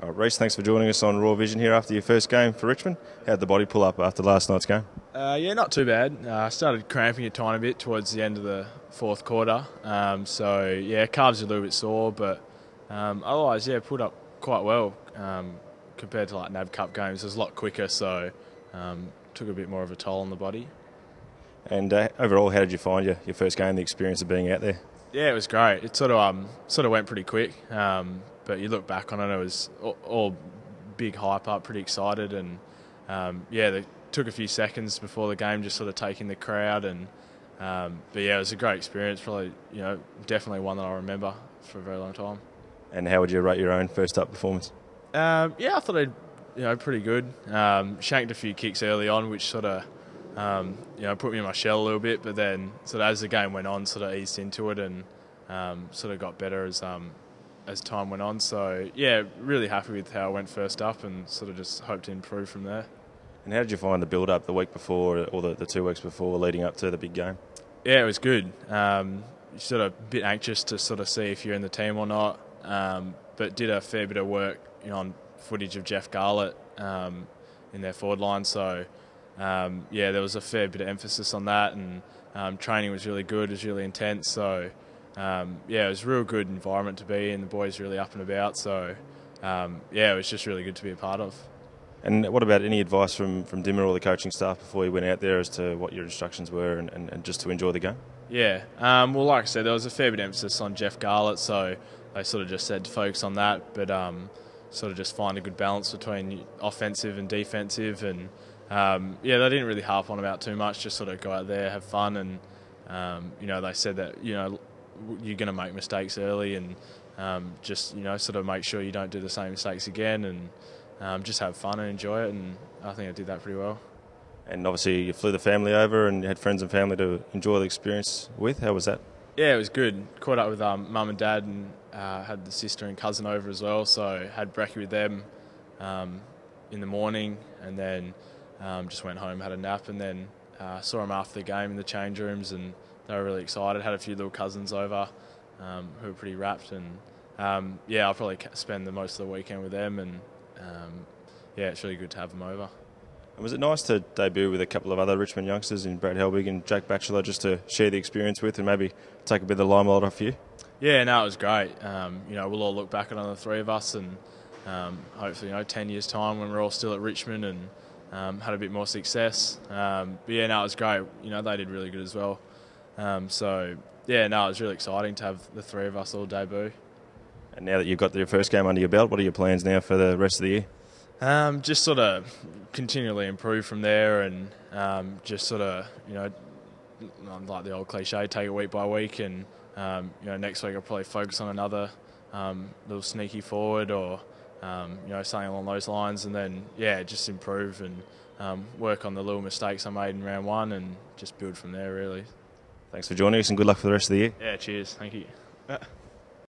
Reece, thanks for joining us on Raw Vision here after your first game for Richmond. How'd the body pull up after last night's game? Yeah, not too bad. I started cramping a tiny bit towards the end of the fourth quarter. Calves are a little bit sore, but otherwise, yeah, pulled up quite well compared to like NAB Cup games. It was a lot quicker, so took a bit more of a toll on the body. And overall, how did you find your first game, the experience of being out there? Yeah, it was great. It sort of went pretty quick, but you look back on it, it was all big hype up, pretty excited, and they took a few seconds before the game, just sort of taking the crowd, and it was a great experience. Probably, definitely one that I'll remember for a very long time. And how would you rate your own first up performance? I thought I'd pretty good. Shanked a few kicks early on, which sort of put me in my shell a little bit, but then sort of as the game went on, sort of eased into it and sort of got better as time went on. So yeah, really happy with how I went first up, and sort of just hope to improve from there. And how did you find the build-up the week before, or the 2 weeks before leading up to the big game? Yeah, it was good. You're sort of a bit anxious to sort of see if you're in the team or not, but did a fair bit of work on footage of Jeff Garlett in their forward line. So there was a fair bit of emphasis on that, and training was really good, it was really intense. So it was a real good environment to be in. The boys really up and about. So it was just really good to be a part of. And what about any advice from Dimmer or the coaching staff before you went out there as to what your instructions were and just to enjoy the game? Yeah, well, like I said, there was a fair bit of emphasis on Jeff Garlett, so they sort of just said to focus on that, but sort of just find a good balance between offensive and defensive, and they didn't really harp on about too much, just sort of go out there, have fun, and they said that you're going to make mistakes early, and sort of make sure you don't do the same mistakes again, and just have fun and enjoy it, and I think I did that pretty well. And obviously you flew the family over and you had friends and family to enjoy the experience with. How was that? Yeah, it was good. Caught up with mum and dad, and had the sister and cousin over as well, so had brekkie with them in the morning, and then just went home, had a nap, and then saw them after the game in the change rooms, and they were really excited. Had a few little cousins over who were pretty rapt, and I'll probably spend most of the weekend with them, and it's really good to have them over. And was it nice to debut with a couple of other Richmond youngsters in Brad Helbig and Jack Batchelor, just to share the experience with and maybe take a bit of the limelight off you? Yeah, no, it was great. We'll all look back on the three of us, and hopefully 10 years' time when we're all still at Richmond and had a bit more success. It was great. They did really good as well. It was really exciting to have the three of us all debut. And now that you've got your first game under your belt, what are your plans now for the rest of the year? Just sort of continually improve from there, and just sort of, like the old cliche, take it week by week, and next week I'll probably focus on another little sneaky forward or something along those lines, and then just improve and work on the little mistakes I made in round one and just build from there really. Thanks for joining us and good luck for the rest of the year. Yeah, cheers, thank you.